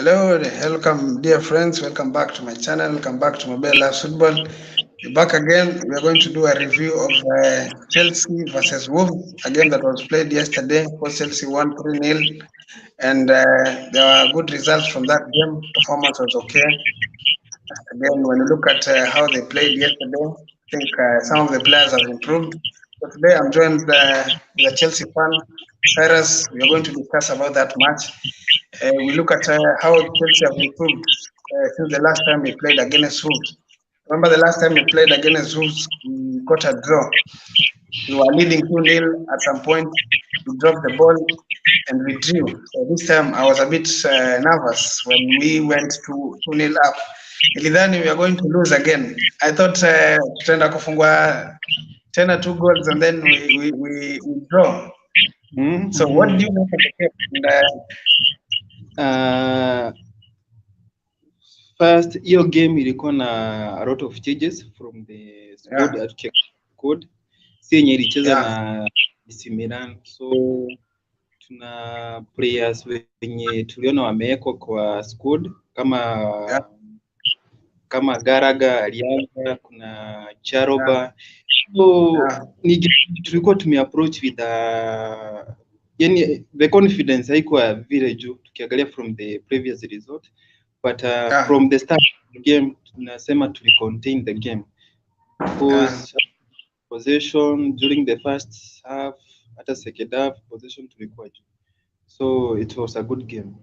Hello, welcome, dear friends. Welcome back to my channel. Welcome back to Mobile Loves Football. We're back again. We are going to do a review of Chelsea versus Wolves, a game that was played yesterday. Of course, Chelsea won 3-0, and there were good results from that game. Performance was okay. Again, when you look at how they played yesterday, I think some of the players have improved. So today, I'm joined with a Chelsea fan, Cyrus. We are going to discuss about that match. We look at how Chelsea have improved since the last time we played against Wolves. Remember the last time we played against Wolves, we got a draw. We were leading 2-0 at some point. We dropped the ball and we drew. So this time I was a bit nervous when we went to 2-0 up. Nilidhani we are going to lose again. I thought tutaenda kufungwa tena 2 goals and then we draw. So what do you make of the game? And, first hiyo game ilikuwa na a lot of changes from the squad. Si yenye ilicheza na AC Milan, so tuna players wenye tuliona wamewekwa kwa squad kama Garaga alianza, kuna Charoba. So tulikuwa tumeapproach with yani the confidence haikuwa vile juu tukiangalia from the previous result, but from the start of the game tunasema to contain the game because possession during the first half hata second half possession tulikuwa juu, so it was a good game.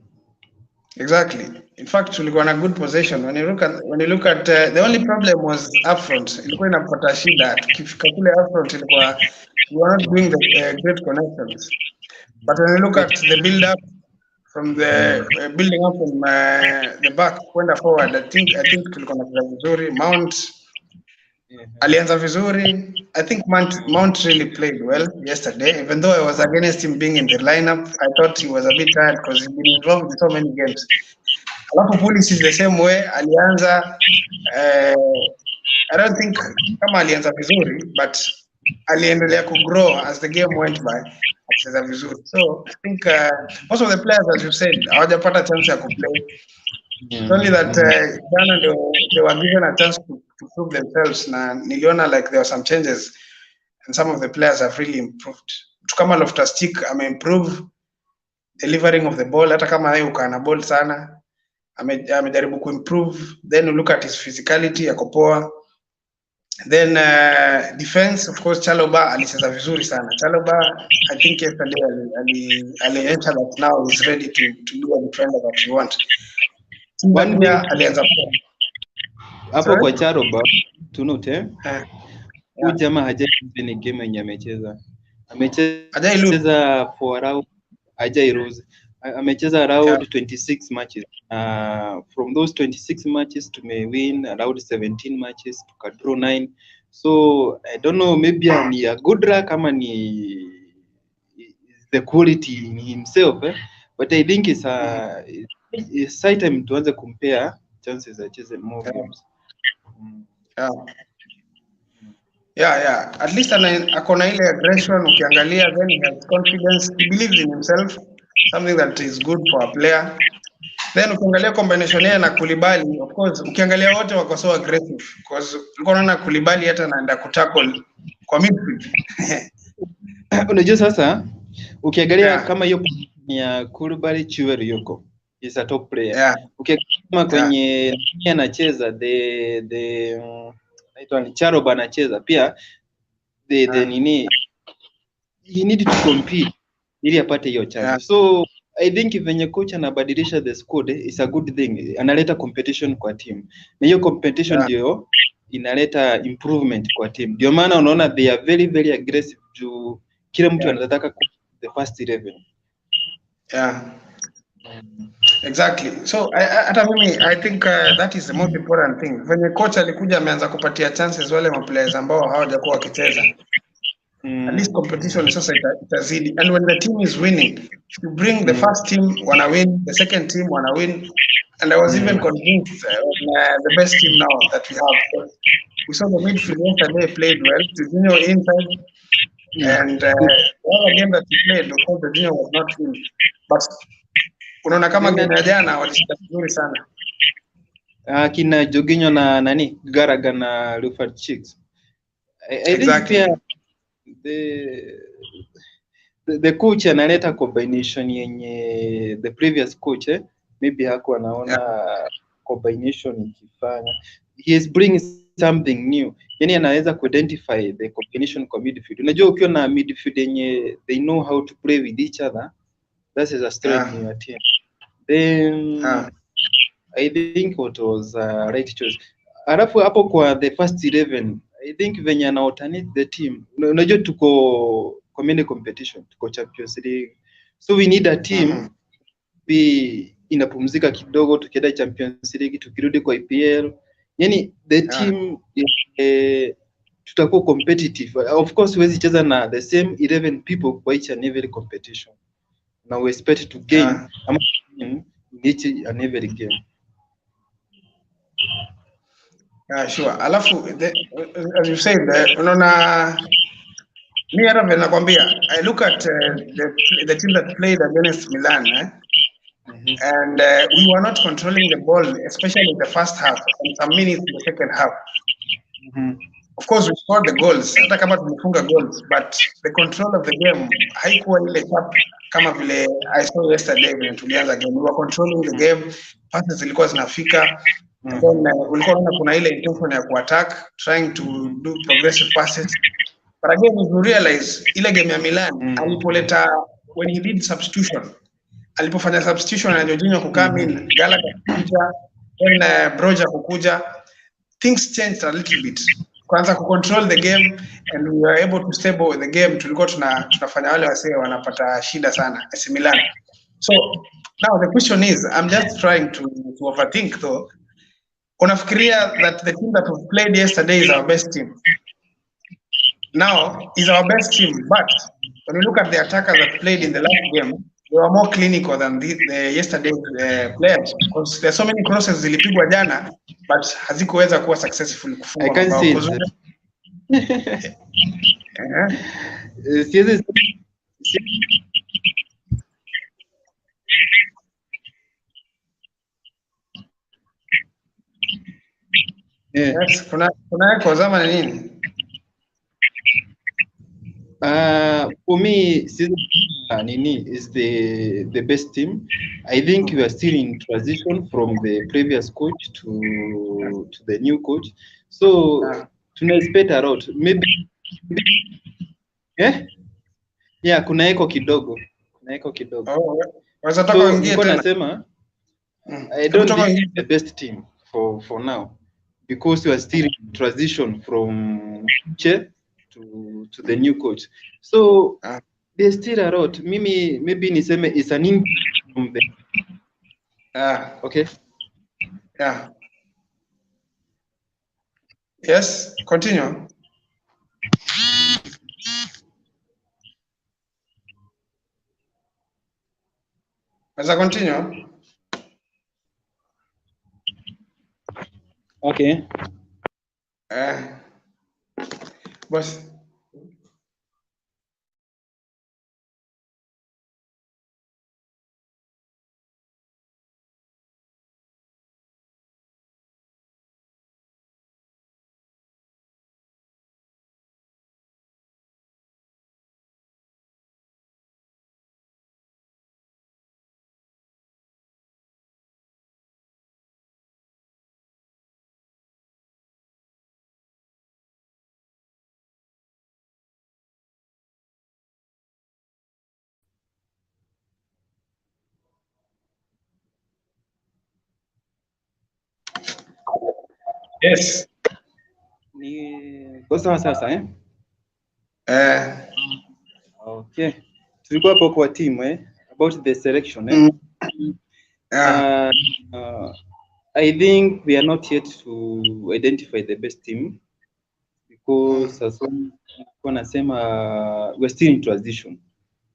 Exactly. In fact, tulikuwa na good possession. When you look at the only problem was up front. Ilikuwa inapata shida. Tukifika kule up front ilikuwa we were not doing the great connections. But when you look at the build up from the building up from the back kwenda forward, I think tulikuwa na vizuri. Mount alianza vizuri. I think Mount really played well yesterday. Even though I was against him being in the lineup, I thought he was a bit tired because he's been involved in so many games. Alafu Pulisic is the same way. Alianza, I don't think kama alianza vizuri, but aliendelea grow as the game went by. Akicheza vizuri. So I think most of the players, as you said, hawajapata chance ya kuplay. It's only that Ghana they were given a chance to prove themselves. Na niliona like there were some changes and some of the players have really improved. Mtu kama Loftus-Cheek improve delivering of the ball, hata kama yeye ukana ball sana amejaribu kuimprove. Then you look at his physicality yako poa. Then defense, of course, Chaloba alicheza vizuri sana. Chaloba, I think yesterday alionyesha that now he's ready to be a defender that you want. One thing alianza hapo kwa Chaloba tunote huyu jamaa hajairuzi ni game yenye amecheza for around hajairuzi amecheza around 26 matches. From those 26 matches win around 17 matches draw 9. So I don't know, maybe ni a good luck ama ni the quality in himself, but I think it's high time tuanze compare chances acheze more games. Yeah. At least akona ile aggression ukiangalia, then he has confidence, he believes in himself, something that is good for a player. Then ukiangalia combination yake na Koulibaly, of course ukiangalia wote wako so aggressive because ulikuwa unaona Koulibaly hata anaenda kutackle kwa midfield. Unajua sasa ukiangalia kama hiyo ya Koulibaly Chiweri yuko is a top player. Ukiangalia kwenye anacheza the naitwa ni Charoba anacheza pia the nini he need to compete ili apate hiyo chance. So I think venye coach anabadilisha the squad is a good thing, analeta competition kwa team, na hiyo competition ndio inaleta improvement kwa team. Ndio maana unaona they are very very aggressive juu kila mtu anataka the first 11. Exactly. So hata mimi I think that is the most important thing. Venye coach alikuja ameanza kupatia chances wale players ambao hawajakuwa wakicheza. At least competition sasa itazidi, and when the team is winning, you bring the first team wanna win, the second team wanna win, and I was even convinced the best team now that we have. We saw the midfield yesterday played well. Jorginho inside, and the other game that we played, of course, Jorginho was not in, but Unaona kama game ya jana walishinda vizuri sana. Kina Jorginho na nani Garaga na Rufat Chicks. I Exactly. think the coach analeta combination yenye the previous coach maybe hakuwa anaona combination ikifanya. He is bringing something new. Yani anaweza kuidentify the combination kwa midfield. Unajua ukiwa na midfield yenye they know how to play with each other, that is a strength in your team. Then I think what was right choice. Alafu hapo kwa the first 11 I think venye ana alternate the team. Unajua tuko community competition, tuko Champions League. So we need a team be inapumzika kidogo, tukienda Champions League, tukirudi kwa IPL. Yani the team tutakuwa competitive. Of course huwezi cheza na the same 11 people kwa each and every competition. Now we expect to gain in each and every game. Sure. Alafu as you said, unaona mi hata vile nakwambia, I look at the team that played against Milan and we were not controlling the ball, especially in the first half and some minutes in the second half. Of course we scored the goals, hata kama tumefunga goals, but the control of the game haikuwa ile sharp kama vile I saw yesterday when tulianza game. We were controlling the game, passes zilikuwa zinafika. And then ulikuwa kuna ile intention ya kuattack, trying to do progressive passes. But again, you realize ile game ya Milan alipoleta when he did substitution, alipofanya substitution na Jorginho kukam in, Gallagher kukuja, then Broja kukuja, things changed a little bit. Kwanza ku control the game and we were able to stable the game. Tulikuwa tunafanya wale wasee wanapata shida sana AC Milan. So now the question is, I'm just trying to overthink though. Unafikiria that the team that we played yesterday is our best team? Now, is our best team, but when you look at the attackers that played in the last game, they were more clinical than the yesterday's players, because there's so many crosses zilipigwa jana, but hazikuweza kuwa successful kufunga mabao. I can see Yes, kuna echo zama ni nini? For me, Nini is the best team. I think we are still in transition from the previous coach to the new coach. So tuna expect a lot. Maybe kuna echo kidogo. So niko nasema I don't think the best team for now, because we are still in transition from to the new coach. So there's still a lot. Maybe niseme it's an impact from the okay. Yeah. Yes, continue. As I continue. Okay. Boss. Yes. Ni Costa sasa Okay. Tulikuwa hapo kwa team about the selection I think we are not yet to identify the best team, because as nasema we're still in transition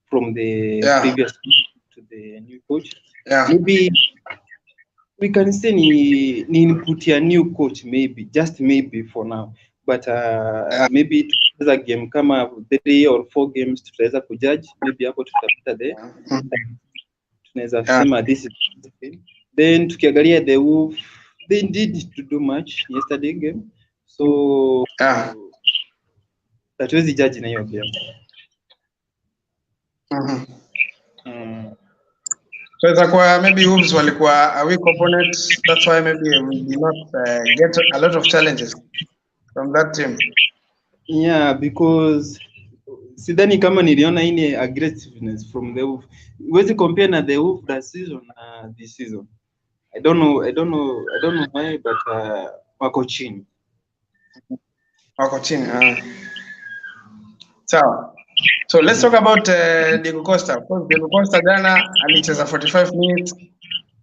from the previous to the new coach. Maybe we can say ni input ya new coach, maybe just maybe for now, but maybe tutaweza game kama 3 or 4 games tutaweza kujudge, maybe hapo tutapata naweza sema this is then tukiangalia the Wolf, they did to do much yesterday game, so hatuwezi judge na hiyo game. So itakuwa maybe Wolves walikuwa a weak opponent, that's why maybe we did not get a lot of challenges from that team. Yeah, because sidhani kama niliona ile aggressiveness from the Wolf. Huwezi compare na the Wolf last season na this season. I don't know why, but wako chini. So let's talk about Diego Costa. Of course, Diego Costa jana alicheza 45 minutes,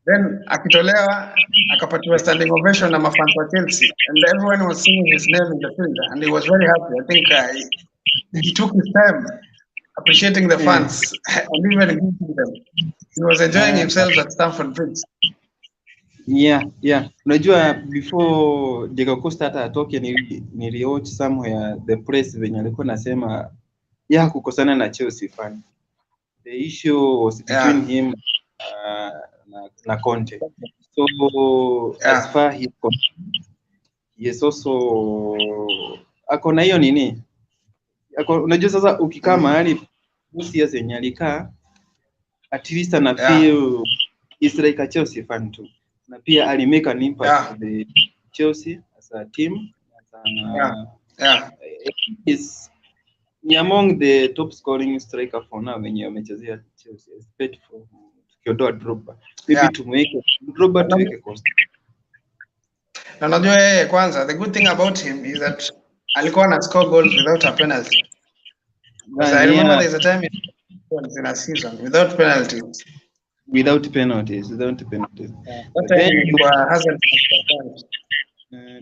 then akitolewa akapatiwa standing ovation na mafans wa Chelsea, and everyone was singing his name in the field, and he was very happy. I think he took his time appreciating the fans and even greeting them. He was enjoying himself at Stamford Bridge. Yeah. Unajua before Diego Costa hata atoke niliwatch somewhere the press venye alikuwa nasema kukosana na Chelsea fan. The issue was between him na Conte. So as far he's also akona hiyo nini? Unajua sasa ukikaa mahali Chelsea zenye alikaa, at least ana feel is like a Chelsea fan too. Na pia alimake an impact to the Chelsea as a team. Is among the top scoring striker for now when you amechezea Chelsea, expect for tukiondoa Drogba. Maybe tumweke Drogba tuweke Costa. Na najua yeye kwanza, the good thing about him is that alikuwa na score goals without a penalty. Because I remember there's a time in a season without penalties. Without penalties.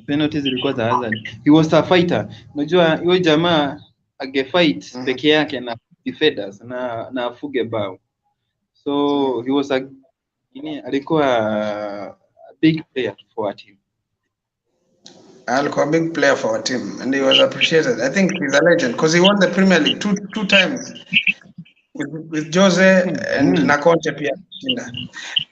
Penalties ilikuwa za Hazard. He was a fighter. Unajua huyo jamaa angefight peke yake na defenders na afuge bao. So he was alikuwa a big player for our team. Alikuwa a big player for our team and he was appreciated. I think he's a legend because he won the Premier League two times. With Jose and na Conte pia kushinda.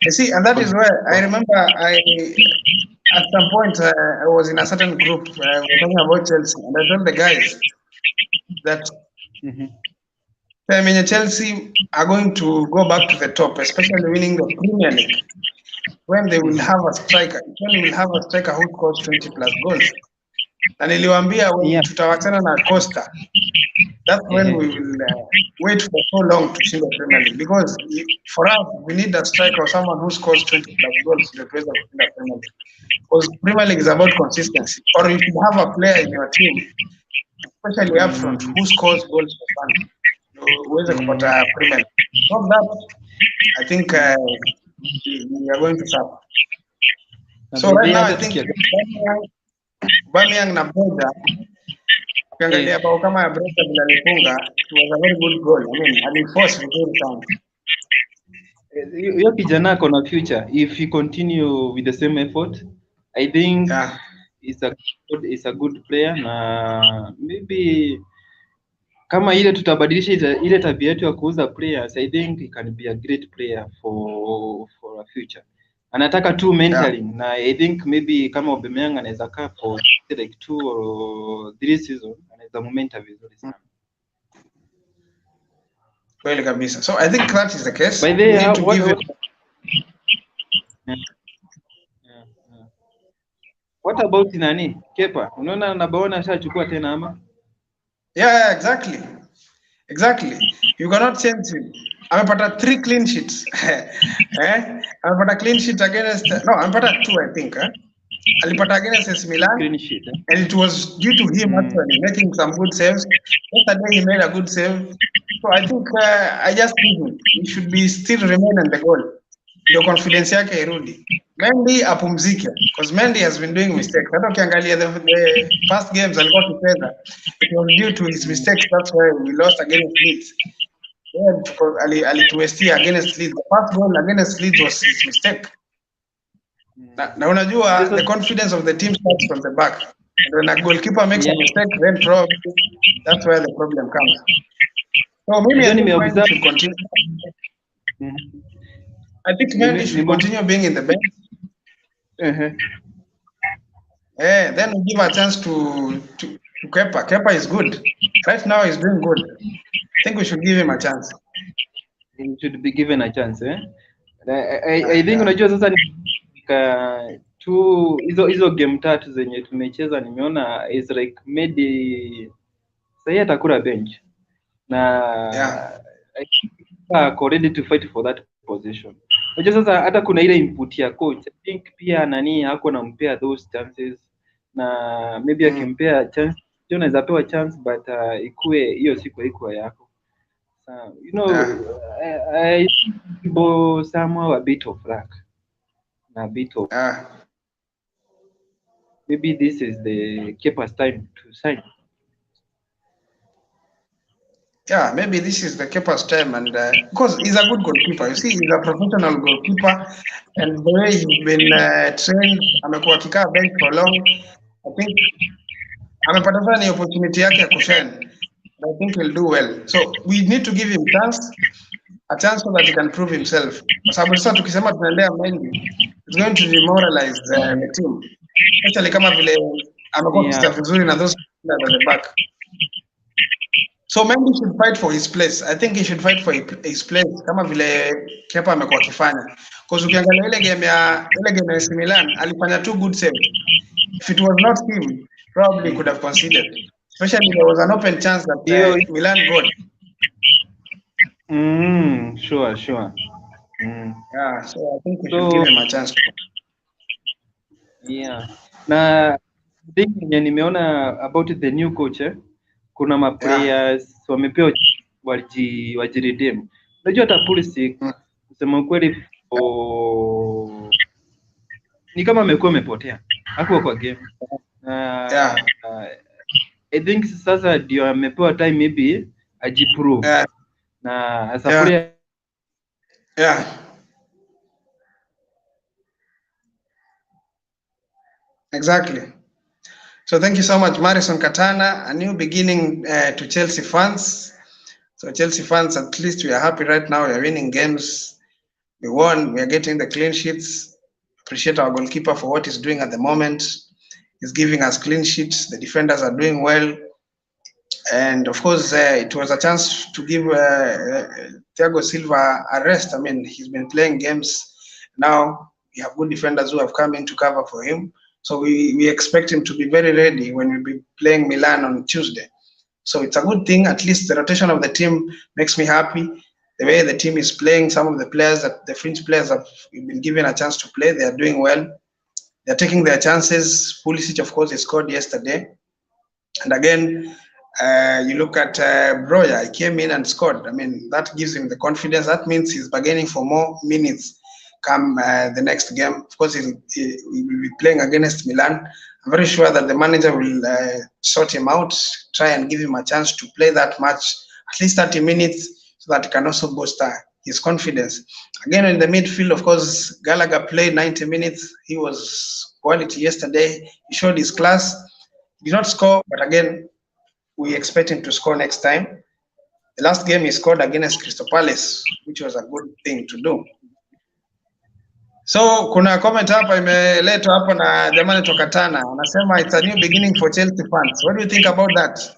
You see, and that is where I remember at some point I was in a certain group talking about Chelsea, and I told the guys that Chelsea are going to go back to the top, especially winning the Premier League, when they will have a striker. When they will have a striker who scores 20 plus goals. Na niliwaambia tutawachana na Costa. That's when we will wait for so long to see the Premier League, because for us we need a striker or someone who scores 20 plus goals to replace the Premier League. Because Premier League is about consistency. Or you should have a player in your team, especially up front, who scores goals for fun. Uweze kupata Premier League. Not that, I think we are going to suffer. So right now I think Aubameyang na Broja, ukiangalia bao kama ya Broja bila alifunga, it was a very good goal. I mean, aliforce vizuri sana. Hiyo kijana ako na future if he continue with the same effort. I think is a good player, na maybe kama ile tutabadilisha ile tabia yetu ya kuuza players, I think he can be a great player for a future. Anataka tu mentoring, na I think maybe kama Aubameyang anaweza kaa for like 2 or 3 seasons, anaweza momenta vizuri sana. Kweli kabisa. So I think that is the case. By the way, what about nani? Kepa. Unaona nabaona ashachukua tena ama? Yeah, exactly. You cannot change him. Amepata 3 clean sheets. Amepata clean sheet against amepata 2 I think. Alipata against AC Milan. Clean sheet. And it was due to him actually making some good saves. Yesterday he made a good save. So I think I just think he should be still remain in the goal. Ndio confidence yake irudi. Mendy apumzike, because Mendy has been doing mistakes. Hata ukiangalia the past games alikuwa akicheza, it was due to his mistakes. That's why we lost against Leeds. Alituwestia against Leeds. The first goal against Leeds was his mistake. Na unajua the confidence of the team starts from the back. And when a goalkeeper makes a mistake, then probably that's where the problem comes. So maybe I should continue. I think Mendy should continue being in the bench. Then we give a chance to Kepa. Kepa is good. Right now he's doing good. I think we should give him a chance. He should be given a chance, eh? I think unajua sasa tu hizo game tatu zenye tumecheza nimeona is like maybe sasa atakula bench na ako ready to fight for that position. Unajua sasa hata kuna ile input ya coach. I think pia nani hako nampea those chances na maybe akimpea chance ndio anaweza pewa chance but ikue hiyo siku haikuwa yako. You know, I go somehow a bit of luck, a bit of. Maybe this is the keeper's time to sign. Yeah, maybe this is the keeper's time, and because he's a good goalkeeper. You see, he's a professional goalkeeper, and the way he's been trained, amekuwa akikaa bench for long. I think amepata sana ni opportunity yake ya kushine. I think he'll do well. So we need to give him a chance so that he can prove himself. Kwa sababu sasa tukisema tunaendea Mendy, it's going to demoralize the team. Especially kama vile amekuwa kicheza vizuri na those at the back. So Mendy should fight for his place. I think he should fight for his place kama vile Kepa amekuwa akifanya. Because ukiangalia ile game ya AC Milan alifanya 2 good saves. If it was not him, probably could have conceded. Especially there was an open chance that Milan got. Sure. Yeah, so I think we should give him a chance. Yeah. Na thing nimeona about the new coach kuna ma players wamepewa wajiredeem. Unajua hata Pulisic kusema kweli ni kama amekuwa amepotea. Hakuwa kwa game. I think sasa ndio amepewa time maybe ajiprove. Na as a player Exactly. So thank you so much, Marison Katana. A new beginning to Chelsea fans. So Chelsea fans, at least we are happy right now. We are winning games. We won. We are getting the clean sheets. Appreciate our goalkeeper for what he's doing at the moment. He's giving us clean sheets. The defenders are doing well. And of course, it was a chance to give Thiago Silva a rest. I mean, he's been playing games. Now we have good defenders who have come in to cover for him. So we expect him to be very ready when we be playing Milan on Tuesday. So it's a good thing. At least the rotation of the team makes me happy. The way the team is playing, some of the players, the fringe players have been given a chance to play. They are doing well. They're taking their chances. Pulisic, of course, he scored yesterday. And again, you look at Broya, he came in and scored. I mean, that gives him the confidence. That means he's bargaining for more minutes come the next game. Of course, he will be playing against Milan. I'm very sure that the manager will sort him out, try and give him a chance to play that match, at least 30 minutes, so that he can also boost his confidence. Again, in the midfield, of course, Gallagher played 90 minutes. He was quality yesterday. He showed his class. He did not score, but again, we expect him to score next time. The last game he scored against Crystal Palace, which was a good thing to do. So kuna comment hapa imeletwa hapa na jamani toka Tana, anasema it's a new beginning for Chelsea fans. What do you think about that?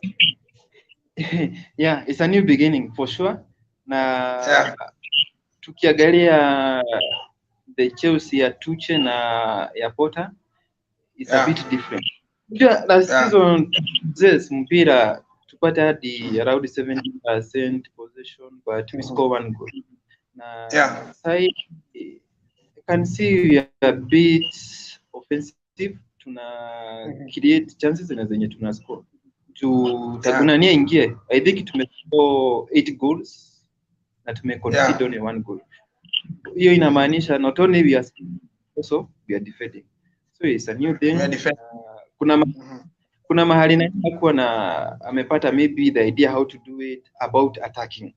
Yeah, it's a new beginning for sure. Na tukiangalia the Chelsea ya Tuche na ya Potter, it's a bit different. Last season mpira tupata hadi around 70% possession but we score 1 goal. Na sai I can see we are a bit offensive, tuna create chances na zenye tuna score. Tagunania ingie. I think tumescore 8 goals na tumeconcede only 1 goal. Hiyo inamaanisha not only we are also we are defending. So it's a new thing. Kuna mahali na kuwa na amepata maybe the idea how to do it about attacking.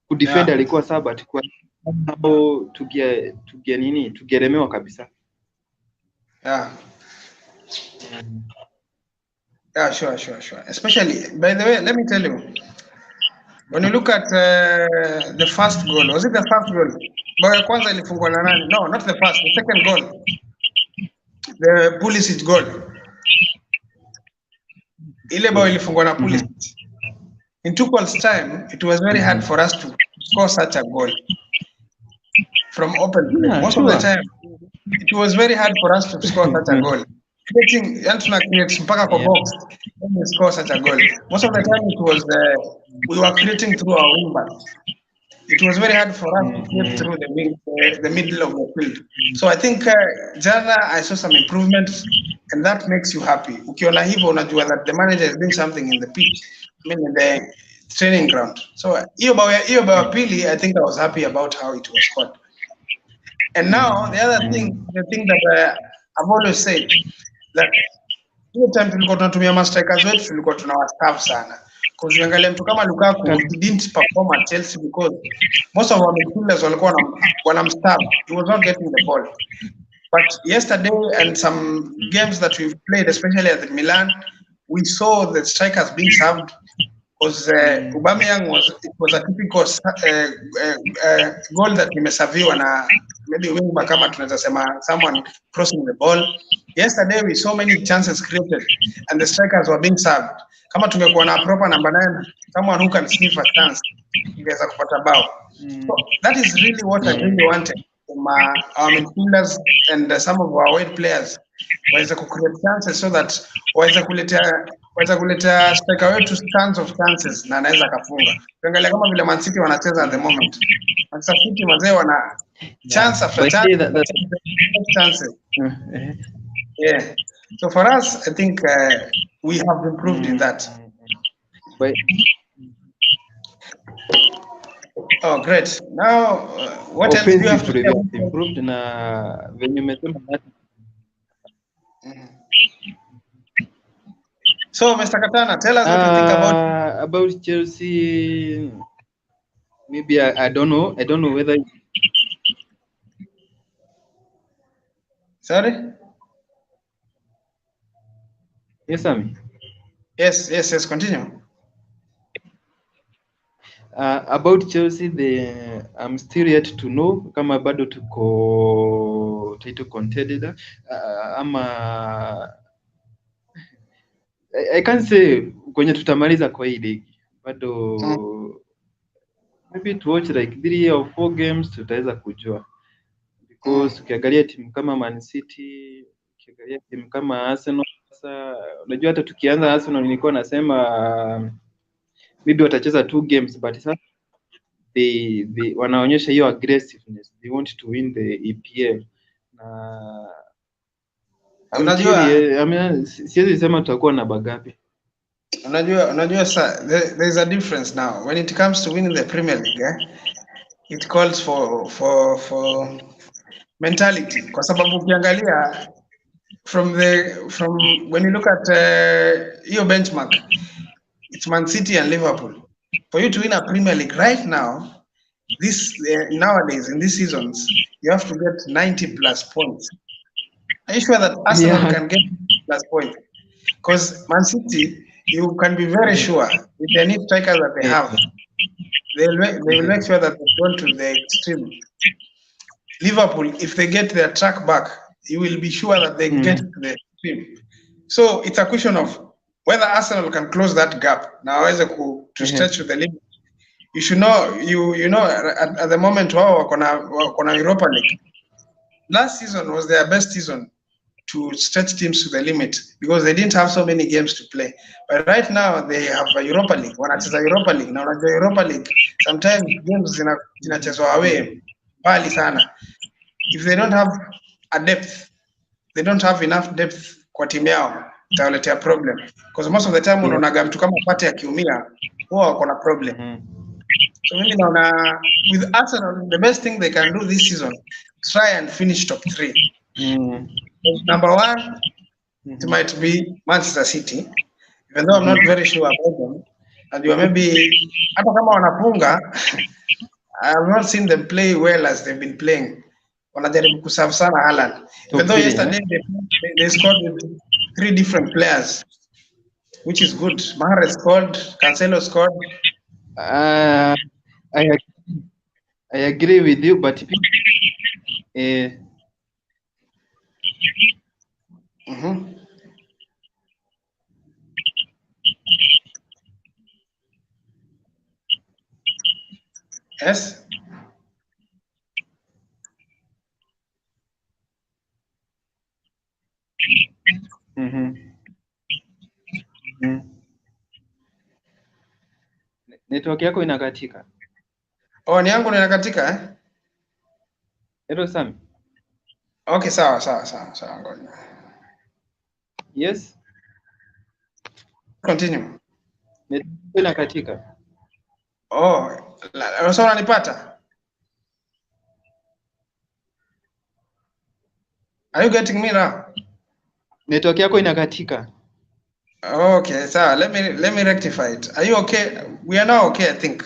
Ku defend alikuwa sawa but kwa how tugeremewa kabisa. Sure. Especially, by the way, let me tell you, When you look at the first goal, was it the first goal? Bao ya kwanza ilifungwa na nani? No, not the first, the second goal. The Pulisic goal. Ile bao ilifungwa na Pulisic. In Tuchel's time, it was very hard for us to score such a goal from open play. Yeah, Most sure. of the time, it was very hard for us to score such a goal. Creating, creates mpaka kwa box, when we score such a goal. Most of the time, it was we were creating through our wing-backs. It was very hard for us to create through the middle of the field. So I think jana I saw some improvements, and that makes you happy. Ukiona hivyo unajua that the manager is doing something in the pitch, I mean in the training ground. So hiyo bao pili, I think I was happy about how it was scored. And now the other thing, the thing that I've always said, that hiyo time tulikuwa tunatumia mastrikers wetu tulikuwa tunawastaff sana. Because ukiangalia mtu kama Lukaku, he didn't perform at Chelsea because most of our midfielders walikuwa wanamstaff. He was not getting the ball. But yesterday and some games that we've played, especially at Milan, we saw the strikers being served. Because Aubameyang was a typical goal that imeserviwa na maybe wingback kama tunaweza sema someone crossing the ball. Yesterday we saw many chances created and the strikers were being served. Kama tungekuwa na proper number 9, someone who can sniff a chance, ingeweza kupata bao. So that is really what I really wanted from our midfielders and some of our wide players, waweze ku create chances so that waweze kuleta striker wetu tons of chances na anaweza kafunga. Ukiangalia kama vile Man City wanacheza at the moment. Manchester City wazee wana chance after chances. Yeah. So for us, I think we have improved in that. Oh, great. Now, what else do you have to say? Improved na venye umesema. So, Mr. Katana, tell us what you think about Chelsea. Maybe I don't know. I don't know whether. Sorry. Yes, Sammy. Yes. Continue. About Chelsea, I'm still yet to know kama bado tuko title contender. I can't say kwenye tutamaliza kwa hii ligi bado. Maybe to watch like 3 or 4 games tutaweza kujua, because ukiangalia timu kama Man City, ukiangalia timu kama Arsenal, sasa unajua hata tukianza Arsenal nilikuwa nasema maybe watacheza 2 games, but sasa they wanaonyesha hiyo aggressiveness, they want to win the EPL. Unajua siwezi sema tutakuwa na bagapi. Unajua sir, there is a difference now when it comes to winning the Premier League. It calls for mentality, kwa sababu ukiangalia from when you look at your benchmark, it's Man City and Liverpool. For you to win a Premier League right now, nowadays in these seasons, you have to get 90 plus points. Are you sure that Arsenal can get plus points? Because Man City, you can be very sure with the new strikers that they have, they will make sure that they go to the extreme. Liverpool, if they get their track back, you will be sure that they get to the extreme. So it's a question of whether Arsenal can close that gap. Now, as to stretch to the limit, you should know. You know at the moment, wow, kona Europa League. Last season was their best season to stretch teams to the limit because they didn't have so many games to play. But right now they have a Europa League. Wanacheza Europa League. Now the Europa League, sometimes games zinachezwa away mbali sana. If they don't have a depth, they don't have enough depth kwa timu yao, itawaletea problem. Because most of the time unaonaga mtu kama Partey akiumia, huwa wako na problem. So mimi naona with Arsenal, the best thing they can do this season, try and finish top 3. Number 1, it might be Manchester City, even though I'm not very sure about them. And you maybe hata kama wanafunga, I have not seen them play well as they've been playing. Wanajaribu kuserve sana Haaland. Even though yesterday they scored with 3 different players, which is good. Mahrez scored, Cancelo scored, I agree with you, but Yes. Network yako inakatika. Oh, ni yangu inakatika eh? Hello Sam. Okay, sawa. Ngoja. Yes. Continue. Network inakatika. Oh, sasa unanipata? Are you getting me now? Network yako inakatika. Okay, sawa. Let me rectify it. Are you okay? We are now okay, I think.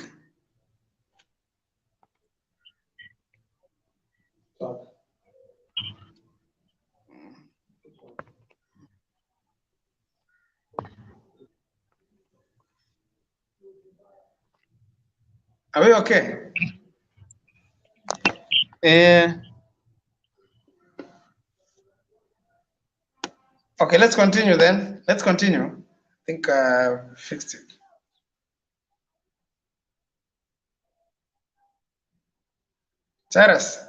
Are we okay? Okay, let's continue then. Let's continue. I think I fixed it. Cyrus.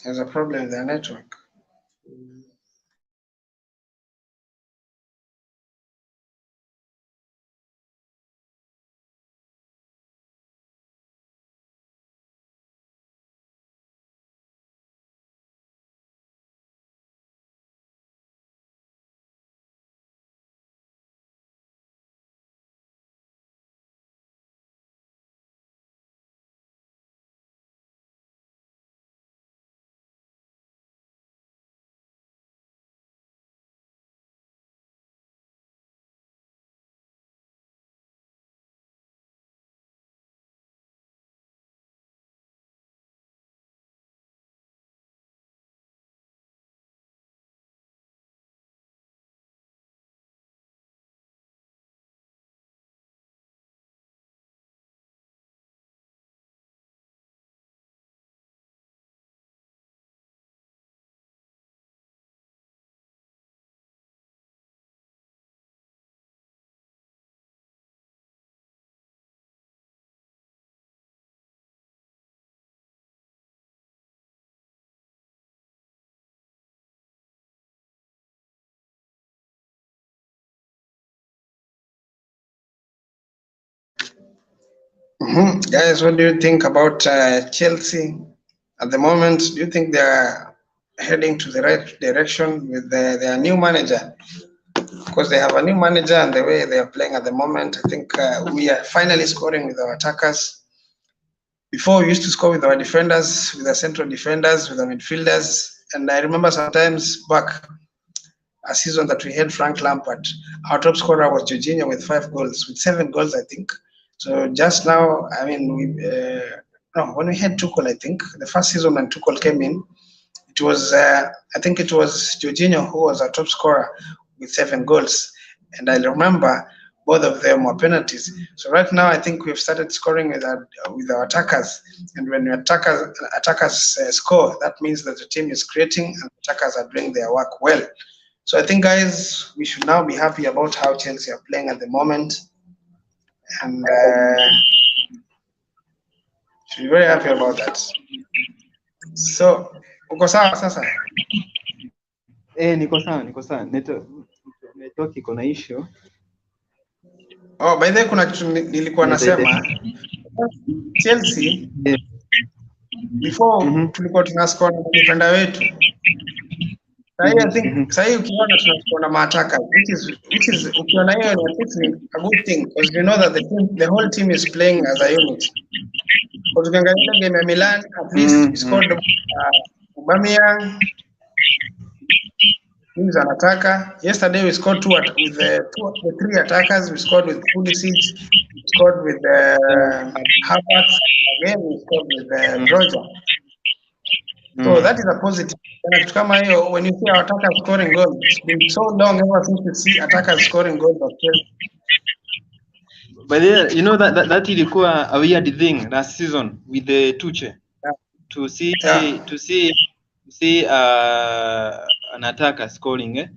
There's a problem with the network. Guys, what do you think about Chelsea at the moment? Do you think they're heading to the right direction with their new manager? Because they have a new manager and the way they are playing at the moment, I think we are finally scoring with our attackers. Before we used to score with our defenders, with our central defenders, with our midfielders. And I remember sometimes back a season that we had Frank Lampard, our top scorer was Jorginho with 5 goals, with 7 goals, I think. So just now, I mean, when we had Tuchel, I think the first season when Tuchel came in, it was I think it was Jorginho who was our top scorer with 7 goals, and I remember both of them were penalties. So right now, I think we've started scoring with our attackers, and when attackers score, that means that the team is creating and attackers are doing their work well. So I think, guys, we should now be happy about how Chelsea are playing at the moment, and should be very happy about that. So, uko sawa sasa? Niko sawa. Network iko na issue. Oh, by the way, kuna kitu nilikuwa nasema Chelsea before tulikuwa tunascore na defender wetu. I think sahi ukiona tunaona mataka which is ukiona hiyo ni a good thing because you know that the whole team is playing as a unit. Kwa tukiangalia game ya Milan at least we scored Aubameyang teams anataka. Yesterday we scored with the three attackers. We scored with Pulisic, we scored with Havertz, again we scored with Broja. So that is a positive. When you see our attackers scoring goals, it's been so long ever since we see attackers scoring goals. But yeah, you know that ilikuwa a weird thing last season with the Tuche. To see an attacker scoring,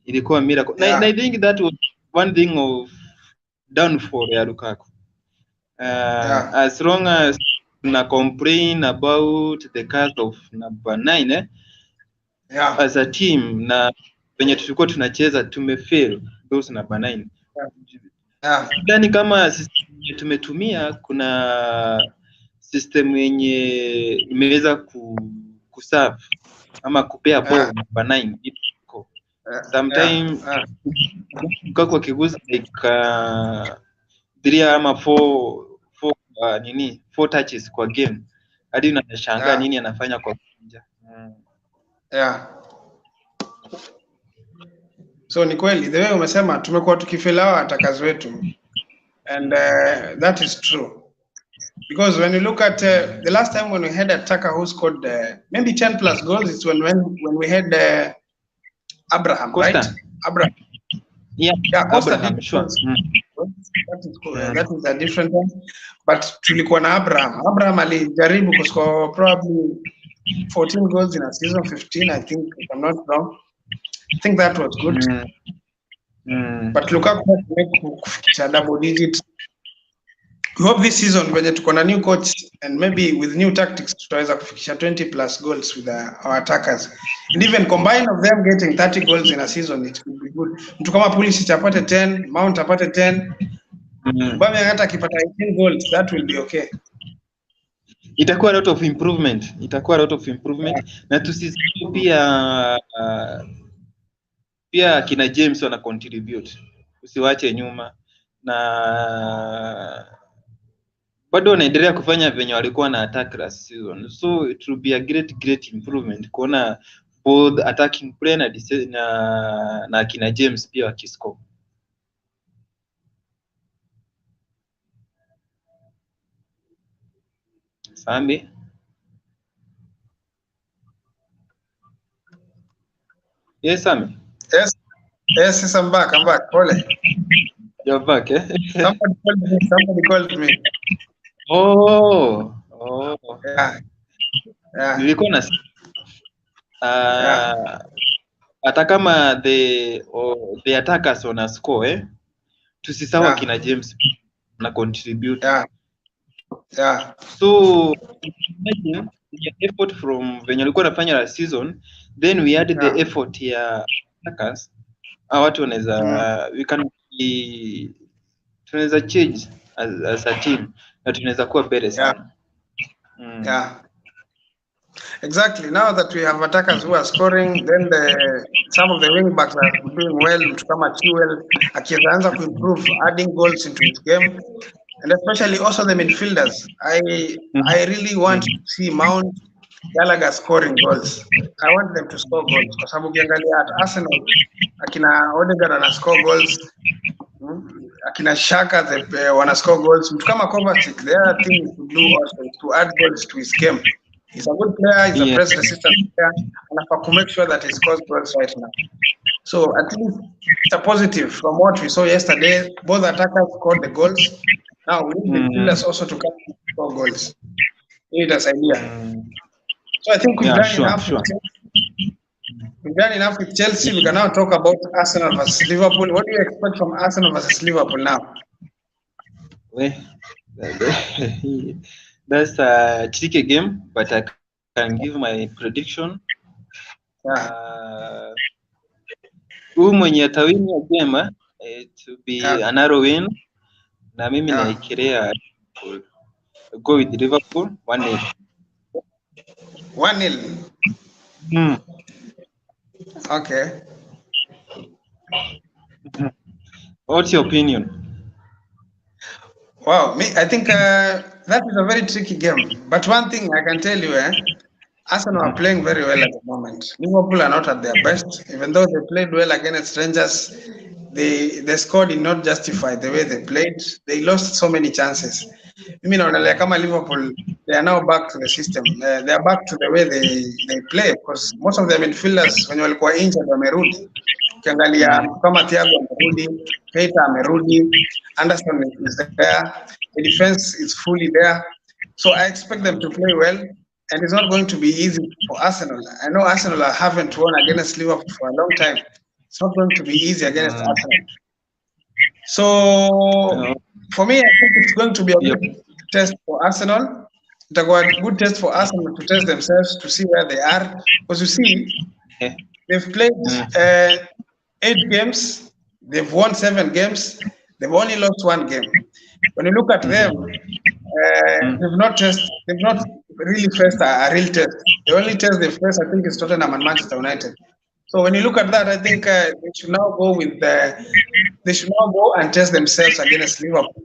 ilikuwa miracle. And I think that was one thing of downfall ya Lukaku. As long as na complain about the cast of number 9 as a team na venye tulikuwa tunacheza tumefail those number 9. Ndani kama system tumetumia kuna system yenye imeweza kuserve ama kupea ball number 9 iko sometimes kwa kiguza like 3 ama 4 touches kwa game hadi unashangaa nini anafanya kwa uwanja. So ni kweli the way umesema tumekuwa tukifelawa attackers wetu and that is true because when you look at the last time when we had an attacker who scored maybe 10 plus goals, it's when we had Abraham, Costa. right? Abraham. Yeah, Costa Abraham, did sure. That is cool. That is a different one. But tulikuwa na Abraham alijaribu kuscore probably 14 goals in a season, 15 I think, if I'm not wrong. I think that was good. But Lukaku had to make kufikisha double digit. We hope this season when tuko na new coach and maybe with new tactics tutaweza kufikisha 20 plus goals with our attackers. And even combine of them getting 30 goals in a season, it will be good. Mtu kama Pulisic apate 10, Mount apate 10. Aubameyang hata akipata 18 goals, that will be okay. Itakuwa a lot of improvement. Na tusisahau pia kina James wana contribute. Usiwache nyuma na bado wanaendelea kufanya venye walikuwa na attack last season. So it will be a great improvement kuona both attacking play na kina James pia wakiscore. Sambi? Yes, Sambi? Yes, I'm back. Pole. You're back, eh? Somebody called me. Oh. Yeah. Nilikuwa na hata kama the attackers wana score, tusisawa kina James na contribute. Yeah. So imagine the effort from venye walikuwa wanafanya last season, then we added the effort ya attackers. Watu wanaweza tunaweza change as a team na tunaweza kuwa better sana. Exactly. Now that we have attackers who are scoring, then some of the wing backs are doing well. Mtu kama Chilwell akianza to improve, adding goals into his game, and especially also the midfielders. I really want to see Mount, Gallagher scoring goals. I want them to score goals kwa sababu ukiangalia at Arsenal akina Odegaard ana score goals, akina Xhaka wana score goals. Mtu kama Kovacic, there are things to do also to add goals to his game. He's a good player, he's a press resistant player, and I have to make sure that he scores goals right now. So at least it's a positive from what we saw yesterday. Both attackers scored the goals. Now we need the midfielders also to come and score goals. Need us idea. So I think we've done enough. We've done enough with Chelsea. We can now talk about Arsenal versus Liverpool. What do you expect from Arsenal versus Liverpool now? That's a tricky game, but I can give my prediction. Who mwenye atawini ya game to be a narrow win. Na mimi naikirea go with Liverpool 1-0. 1-0. Okay. What's your opinion? Wow, I think that is a very tricky game. But one thing I can tell you, Arsenal are playing very well at the moment. Liverpool are not at their best, even though they played well against Rangers. The score did not justify the way they played. They lost so many chances. Mimi naonelea kama Liverpool, they are now back to the system. They are back to the way they play because most of their midfielders when walikuwa injured wamerudi. Ukiangalia mtu kama Thiago amerudi, Keita amerudi, Anderson is there, the defense is fully there. So I expect them to play well, and it's not going to be easy for Arsenal. I know Arsenal haven't won against Liverpool for a long time. It's not going to be easy against Arsenal. So for me, I think it's going to be a good test for Arsenal. It's a good test for Arsenal to test themselves to see where they are. Because you see, they've played 8 games, they've won 7 games, they've only lost 1 game. When you look at them, they've not really faced a real test. The only test they've faced, I think, is Tottenham and Manchester United. So when you look at that, I think they should now go and test themselves against Liverpool.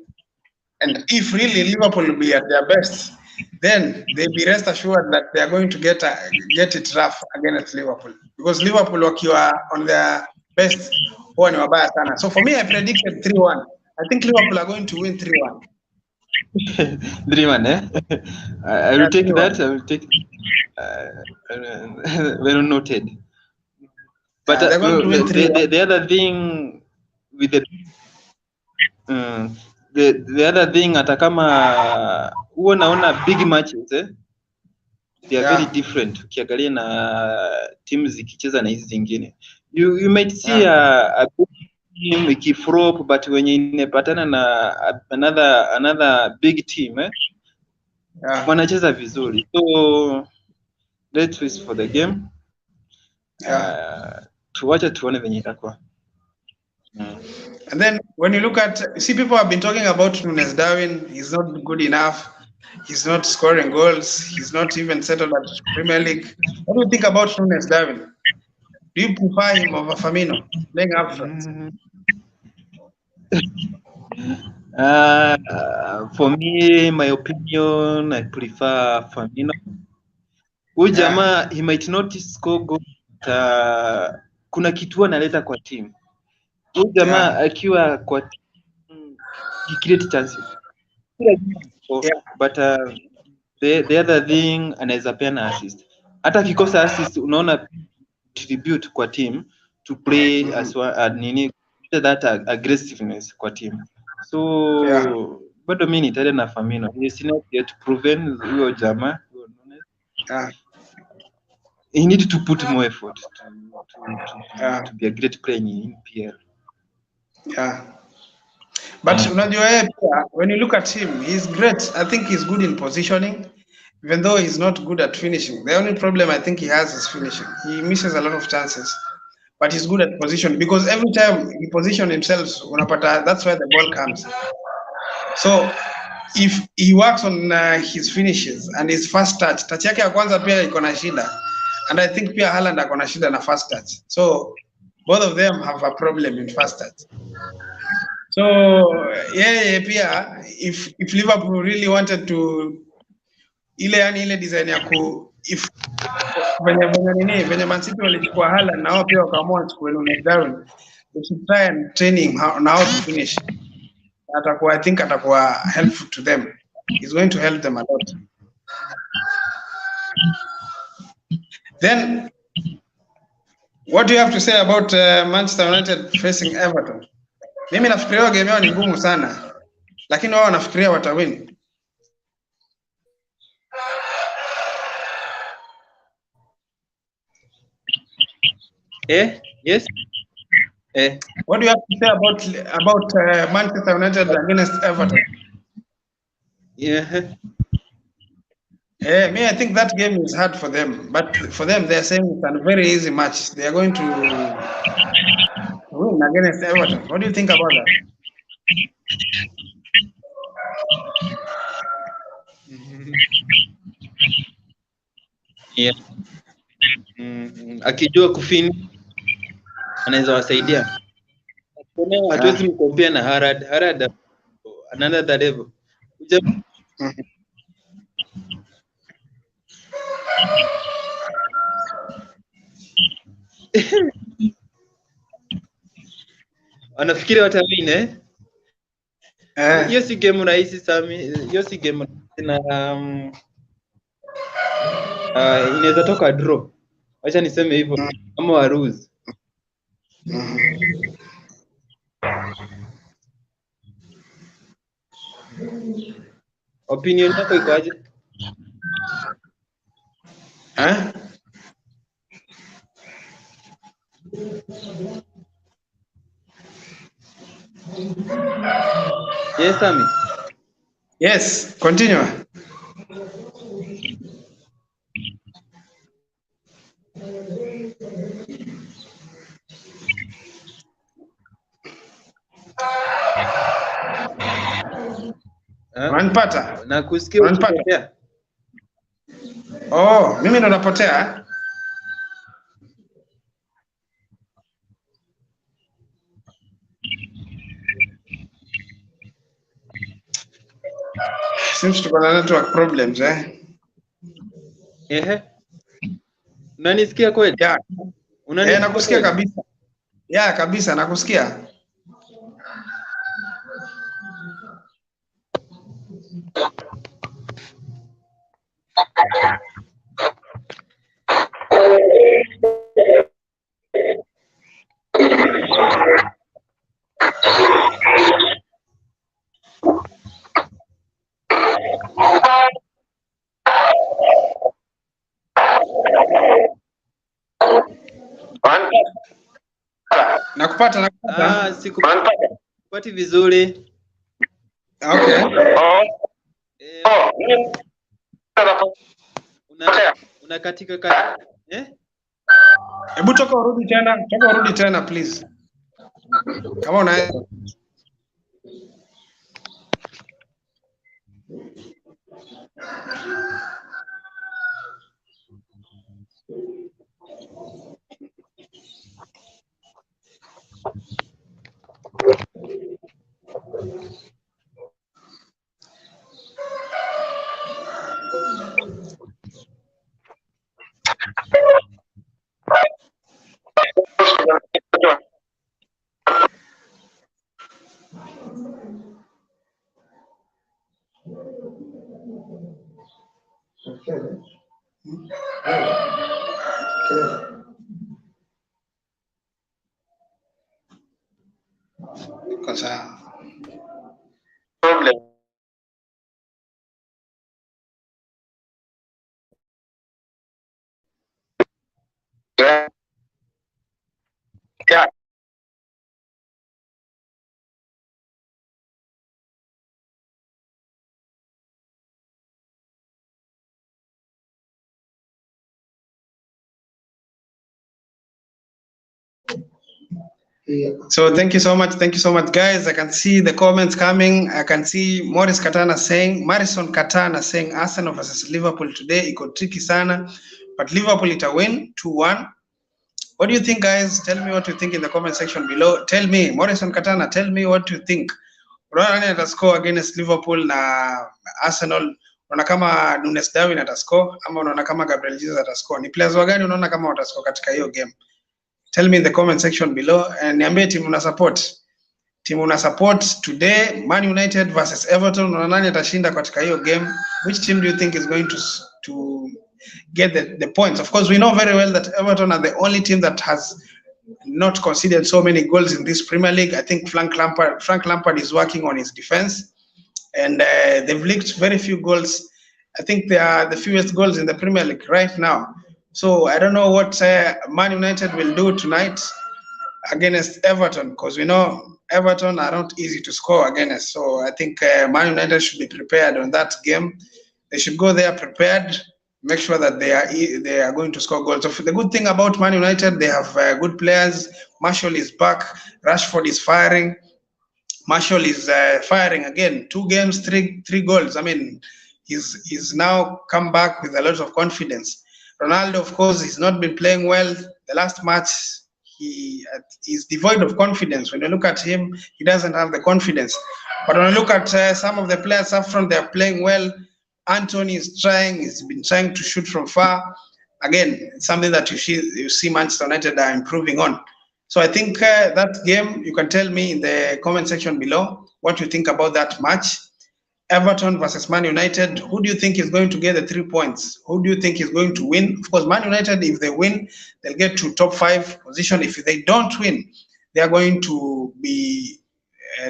And if really Liverpool will be at their best, then they be rest assured that they are going to get it rough against Liverpool. Because Liverpool wakiwa on their best huwa ni wabaya sana. So for me, I predicted 3-1. I think Liverpool are going to win 3-1. 3-1, eh? I will take that. I will take well noted. But the other thing with the other thing, hata kama huwa naona big matches they are very different ukiangalia na teams zikicheza na hizi zingine. You might see a team ikiflop, but wenye inepatana na another big team wanacheza vizuri. So let's wait for the game. Tuwache tuone venye itakuwa. And then when you look at, see, people have been talking about Nunes Darwin. He's not good enough. He's not scoring goals. He's not even settled at Premier League. What do you think about Nunes Darwin? Do you prefer him over Firmino playing up front? For me, my opinion, I prefer Firmino. Huyu jamaa he might not score goal, but kuna kitu analeta kwa team. Huyu jamaa akiwa kwa team, he create chances. But the other thing, anaweza peana assist. Hata akikosa assist, unaona tribute kwa team to play as nini that aggressiveness kwa team. So bado mimi nitaenda na Firmino. He is not yet proven huyo jamaa. He need to put more effort to be a great player in PL. But unajua when you look at him, he's great. I think he's good in positioning, even though he's not good at finishing. The only problem I think he has is finishing. He misses a lot of chances, but he's good at position because every time he positions himself, unapata, that's where the ball comes. So if he works on his finishes and his first touch yake ya kwanza pia iko na shida, and I think pia Haaland ako na shida na first touch. So both of them have a problem in first touch. So pia if Liverpool really wanted to ile design ya if venye Man City walichukua Haaland na wao pia wakaamua wachukue Nunes Darwin, they should try and training how to finish. I think atakuwa helpful to them. He's going to help them a lot. Then what do you have to say about Manchester United facing Everton? Mimi nafikiria game yao ni ngumu sana, lakini wao wanafikiria watawin. Yes. What do you have to say about Manchester United against Everton? Me, I think that game is hard for them, but for them, they are saying it's a very easy match. They are going to win against Everton. What do you think about that? akijua kufini anaweza wasaidia. Hatuwezi mkompea na Harad another level. Wanafikiri watawin hiyo si game rahisi Sami, hiyo si game na inaweza toka draw. Acha niseme hivyo ama wa lose. Opinion yako iko aje? Yes, Sami. Yes, continue. Unanipata? Nakusikia unapotea. Oh, mimi ndo napotea. Seems to be network problems Unanisikia kweli? Yeah. Nakusikia kabisa. Yeah, kabisa nakusikia. Nakupata. Sikupati vizuri. Okay. Una katika Hebu toka urudi tena please. Kama una Costa problem. Yeah. So thank you so much guys. I can see the comments coming. I can see Marison Katana saying Arsenal versus Liverpool today iko tricky sana, but Liverpool ita win 2-1. What do you think guys? Tell me what you think in the comment section below. Tell me, Marison Katana, tell me what you think. Unaona nani atascore against Liverpool na Arsenal? Unaona kama Nunes Darwin atascore ama unaona kama Gabriel Jesus atascore? Ni players wagani unaona kama watascore katika hiyo game? Tell me in the comment section below and niambie timu una support. Timu una support today, Man United versus Everton. Unaona nani atashinda katika hiyo game? Which team do you think is going to get the points? Of course, we know very well that Everton are the only team that has not conceded so many goals in this Premier League. I think Frank Lampard is working on his defense, and they've leaked very few goals. I think they are the fewest goals in the Premier League right now. So I don't know what Man United will do tonight against Everton, because we know Everton are not easy to score against. So I think Man United should be prepared on that game. They should go there prepared, make sure that they are going to score goals. So the good thing about Man United, they have good players. Martial is back. Rashford is firing. Martial is firing again. 2 games, 3 goals. I mean, he's now come back with a lot of confidence. Ronaldo, of course, he's not been playing well. The last match, he is devoid of confidence. When you look at him, he doesn't have the confidence. But when you look at some of the players up front, they are playing well. Anthony is trying; he's been trying to shoot from far. Again, it's something that you see Manchester United are improving on. So I think that game, you can tell me in the comment section below what you think about that match. Everton versus Man United, who do you think is going to get the 3 points? Who do you think is going to win? Of course, Man United, if they win, they'll get to top 5 position. If they don't win, they are going to be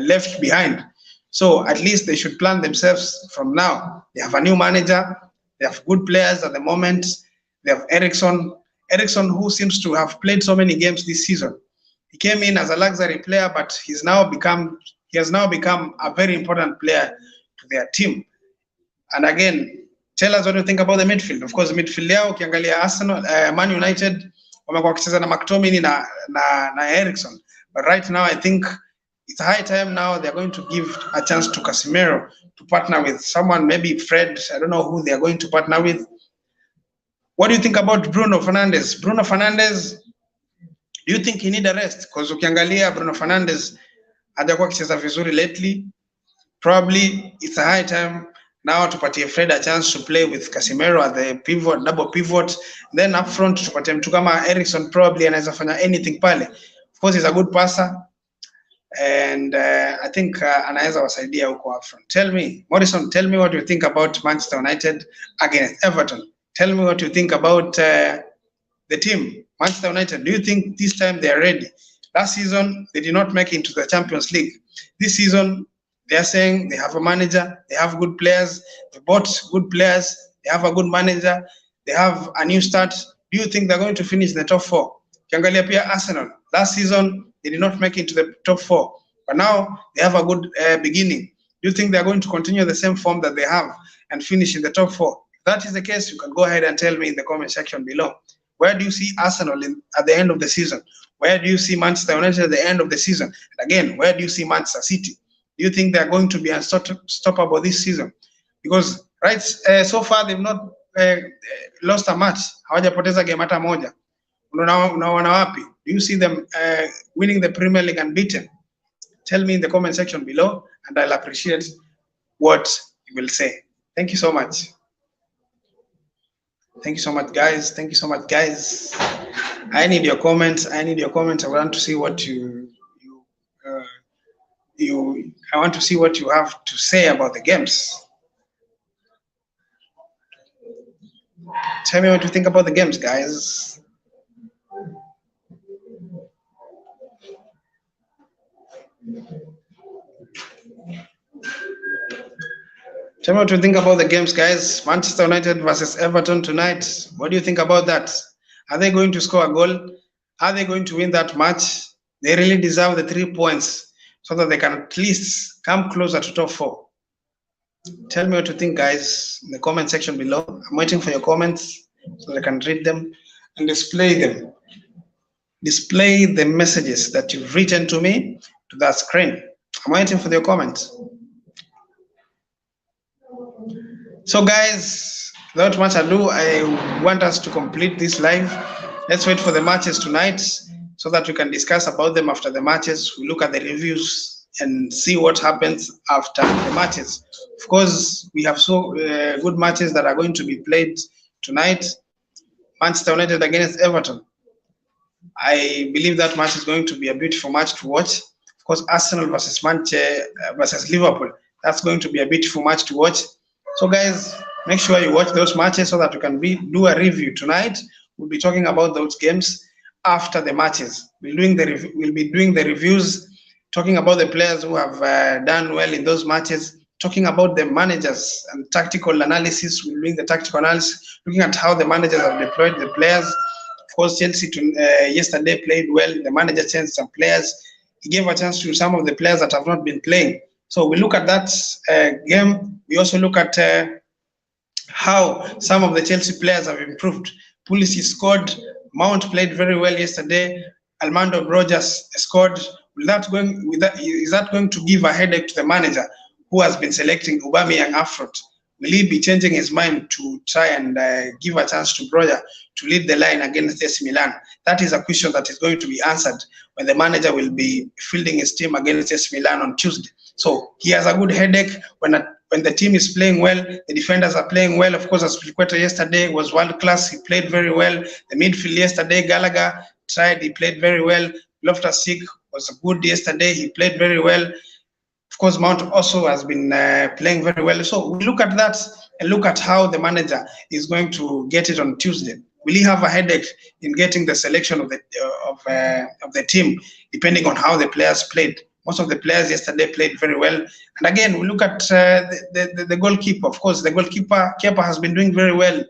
left behind. So at least they should plan themselves from now. They have a new manager. They have good players at the moment. They have Ericsson, who seems to have played so many games this season. He came in as a luxury player, but he has now become a very important player to their team. And again, tell us what you think about the midfield. Of course, midfield yao ukiangalia Arsenal, Man United wamekuwa wakicheza na McTominay na Ericsson. But right now I think it's high time now they're going to give a chance to Casemiro to partner with someone, maybe Fred. I don't know who they are going to partner with. What do you think about Bruno Fernandes? Bruno Fernandes, do you think he need a rest? Because ukiangalia Bruno Fernandes hajakuwa akicheza vizuri lately. Probably it's a high time now tupatie Fred a chance to play with Casemiro at the pivot, double pivot. Then up front tupatie mtu kama Ericsson, probably anaweza fanya anything pale. Of course he's a good passer. And I think anaweza wasaidia huko up front. Tell me, Morrison, tell me what you think about Manchester United against Everton. Tell me what you think about the team, Manchester United. Do you think this time they are ready? Last season, they did not make it into the Champions League. This season, they are saying they have a manager, they have good players, they bought good players, they have a good manager, they have a new start. Do you think they're going to finish in the top 4? Ukiangalia pia Arsenal, last season, they did not make it to the top 4, but now they have a good beginning. Do you think they're going to continue the same form that they have and finish in the top 4? If that is the case, you can go ahead and tell me in the comment section below. Where do you see Arsenal at the end of the season? Where do you see Manchester United at the end of the season? And again, where do you see Manchester City? Do you think they're going to be unstoppable this season? Because so far they've not lost a match. Hawajapoteza game hata moja. Unaona wapi? Do you see them winning the Premier League unbeaten? Tell me in the comment section below, and I'll appreciate what you will say. Thank you so much. Thank you so much, guys. Thank you so much, guys. I need your comments. I want to see what I want to see what you have to say about the games. Tell me what you think about the games, guys. Tell me what you think about the games, guys. Manchester United versus Everton tonight. What do you think about that? Are they going to score a goal? Are they going to win that match? They really deserve the 3 points so that they can at least come closer to top 4. Tell me what you think, guys, in the comment section below. I'm waiting for your comments so that I can read them and display them. Display the messages that you've written to me to that screen. I'm waiting for your comments. So guys, without much ado, I want us to complete this live. Let's wait for the matches tonight so that we can discuss about them after the matches. We look at the reviews and see what happens after the matches. Of course, we have so good matches that are going to be played tonight. Manchester United against Everton. I believe that match is going to be a beautiful match to watch. Of course, Arsenal versus Liverpool. That's going to be a beautiful match to watch. So guys, make sure you watch those matches so that we can do a review tonight. We'll be talking about those games after the matches. We'll be doing the reviews, talking about the players who have done well in those matches, talking about the managers and tactical analysis. We'll bring the tactical analysis, looking at how the managers have deployed the players. Of course, Chelsea yesterday played well. The manager changed some players. He gave a chance to some of the players that have not been playing. So we look at that game. We also look at how some of the Chelsea players have improved. Pulisic scored. Mount played very well yesterday. Armando Rogers scored. Is that going to give a headache to the manager who has been selecting Aubameyang up front? will he be changing his mind to try and give a chance to Broja to lead the line against AC Milan? That is a question that is going to be answered when the manager will be fielding his team against AC Milan on Tuesday. So he has a good headache when the team is playing well, the defenders are playing well. Of course, Aspilicueta yesterday was world class. He played very well. The midfield yesterday, Gallagher tried. He played very well. Loftus-Cheek was good yesterday. He played very well. Of course, Mount also has been playing very well. So we look at that and look at how the manager is going to get it on Tuesday. Will he have a headache in getting the selection of the team, depending on how the players played? Most of the players yesterday played very well. And again, we look at the goalkeeper. Of course, the goalkeeper, Kepa, has been doing very well.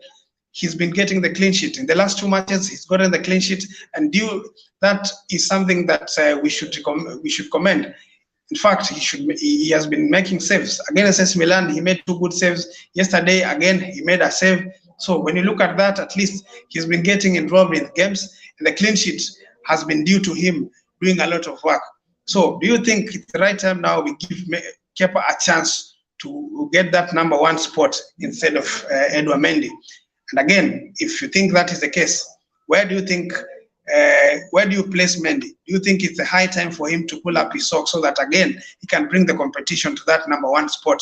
He's been getting the clean sheet. In the last 2 matches, he's gotten the clean sheet. And that is something that we should commend. In fact, he has been making saves. Against AC Milan, he made 2 good saves. Yesterday, again, he made a save. So when you look at that, at least he's been getting involved in games. And the clean sheet has been due to him doing a lot of work. So do you think it's the right time now we give Kepa a chance to get that number 1 spot instead of Edouard Mendy? And again, if you think that is the case, where do you place Mendy? Do you think it's a high time for him to pull up his socks so that, again, he can bring the competition to that number 1 spot?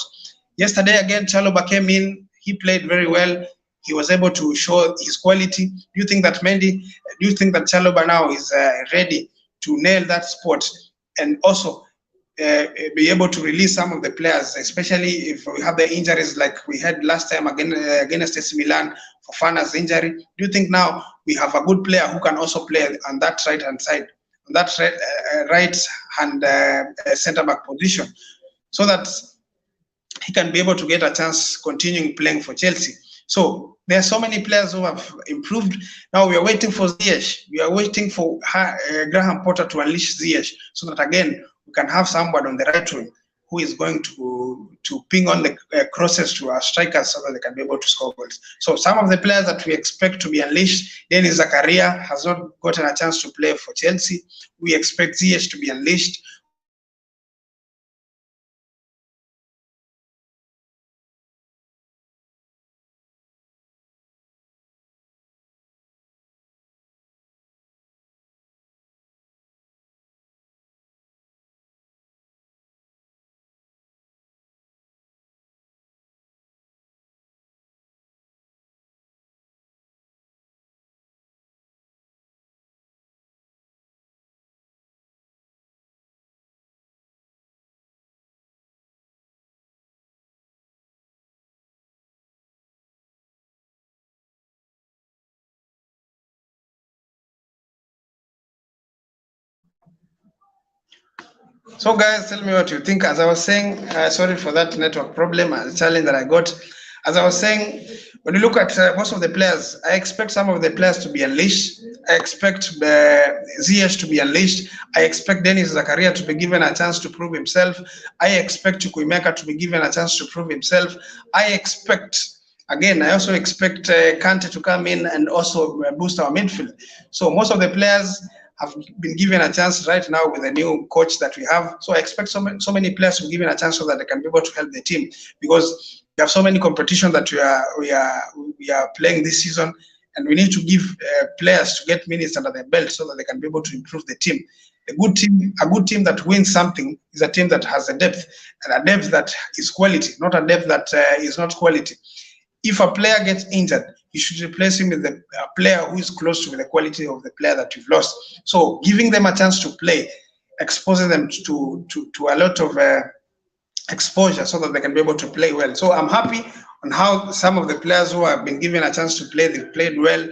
Yesterday, again, Chalobah came in. He played very well. He was able to show his quality. Do you think that Chalobah now is ready to nail that spot and also be able to release some of the players, especially if we have the injuries like we had last time against AC Milan, Fofana's injury? Do you think now we have a good player who can also play on that right-hand side, on that right-hand centre-back position, so that he can be able to get a chance continuing playing for Chelsea? So there are so many players who have improved. Now we are waiting for Ziyech. We are waiting for Graham Potter to unleash Ziyech, so that, again, we can have someone on the right wing who is going to ping on the crosses to our strikers so that they can be able to score goals. So some of the players that we expect to be unleashed, Denis Zakaria has not gotten a chance to play for Chelsea. We expect Ziyech to be unleashed. So guys, tell me what you think. As I was saying, sorry for that network problem, the challenge that I got. As I was saying, when you look at most of the players, I expect some of the players to be unleashed. I expect Ziyech to be unleashed. I expect Denis Zakaria to be given a chance to prove himself. I expect Chukwuemeka to be given a chance to prove himself. I also expect Kante to come in and also boost our midfield. So most of the players have been given a chance right now with the new coach that we have. So I expect so many players to be given a chance so that they can be able to help the team, because we have so many competition that we are playing this season, and we need to give players to get minutes under their belt so that they can be able to improve the team. A good team that wins something is a team that has a depth, and a depth that is quality, not a depth that is not quality. If a player gets injured, you should replace him with a player who is close to the quality of the player that you've lost. So giving them a chance to play exposes them to a lot of exposure so that they can be able to play well. So I'm happy on how some of the players who have been given a chance to play, they played well.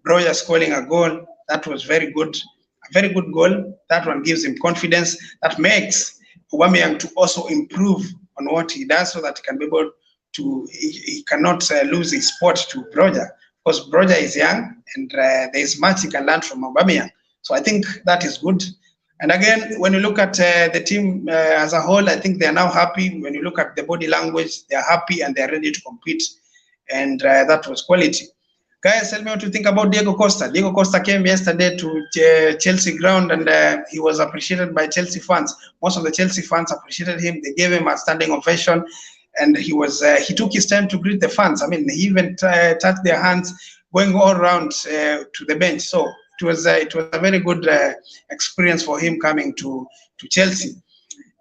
Broja scoring a goal, that was very good. A very good goal. That one gives him confidence. That makes Aubameyang to also improve on what he does so that he can be able he cannot lose his spot to Broja, because Broja is young and there is much he can learn from Aubameyang. So I think that is good. And again, when you look at the team as a whole, I think they are now happy. When you look at the body language, they are happy and they are ready to compete. And that was quality. Guys, tell me what you think about Diego Costa. Diego Costa came yesterday to Chelsea ground, and he was appreciated by Chelsea fans. Most of the Chelsea fans appreciated him. They gave him a standing ovation. and he took his time to greet the fans. I mean, he even touched their hands, going all around to the bench. So it was a very good experience for him coming to Chelsea.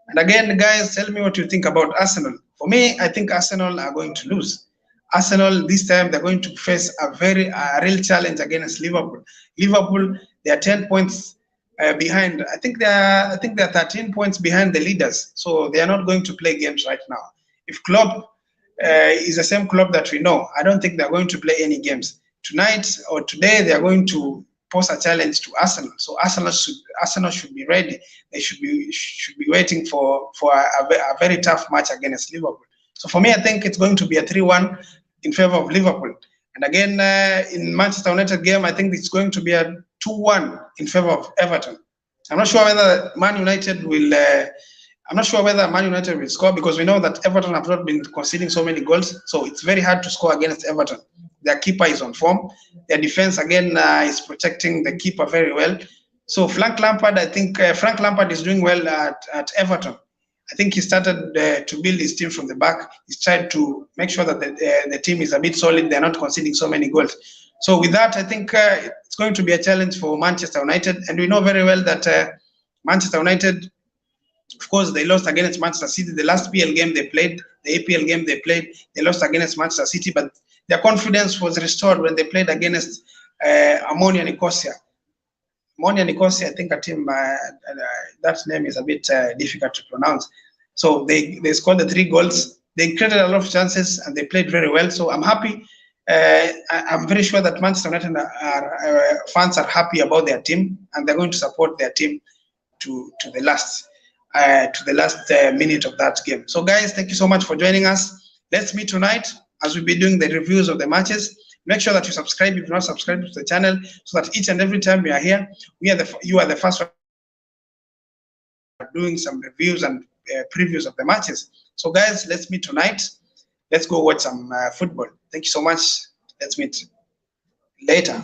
And again, guys, tell me what you think about Arsenal. For me, I think Arsenal are going to lose. Arsenal this time they're going to face a real challenge against Liverpool. Liverpool, they are 10 points behind. I think they're 13 points behind the leaders. So they are not going to play games right now. If Klopp is the same Klopp that we know, I don't think they're going to play any games tonight or today. They are going to pose a challenge to Arsenal. So Arsenal should be ready. They should be waiting for a very tough match against Liverpool. So for me, I think it's going to be a 3-1 in favor of Liverpool. And again, in Manchester United game, I think it's going to be a 2-1 in favor of Everton. I'm not sure whether Man United will. I'm not sure whether Man United will score, because we know that Everton have not been conceding so many goals. So it's very hard to score against Everton. Their keeper is on form. Their defense, again, is protecting the keeper very well. So Frank Lampard, I think Frank Lampard is doing well at Everton. I think he started to build his team from the back. He's tried to make sure that the team is a bit solid. They're not conceding so many goals. So with that, I think it's going to be a challenge for Manchester United. And we know very well that Manchester United, of course, they lost against Manchester City. The last PL game they played, the APL game they played, they lost against Manchester City. But their confidence was restored when they played against Ammonia Nicosia. Ammonia Nicosia, I think a team, that name is a bit difficult to pronounce. So they scored the 3 goals. They created a lot of chances and they played very well. So I'm happy. I'm very sure that Manchester United fans are happy about their team, and they're going to support their team to the last minute of that game. So guys, thank you so much for joining us. Let's meet tonight as we'll be doing the reviews of the matches. Make sure that you subscribe if you're not subscribed to the channel, so that each and every time we are here, you are the first one doing some reviews and previews of the matches. So guys, let's meet tonight. Let's go watch some football. Thank you so much. Let's meet later.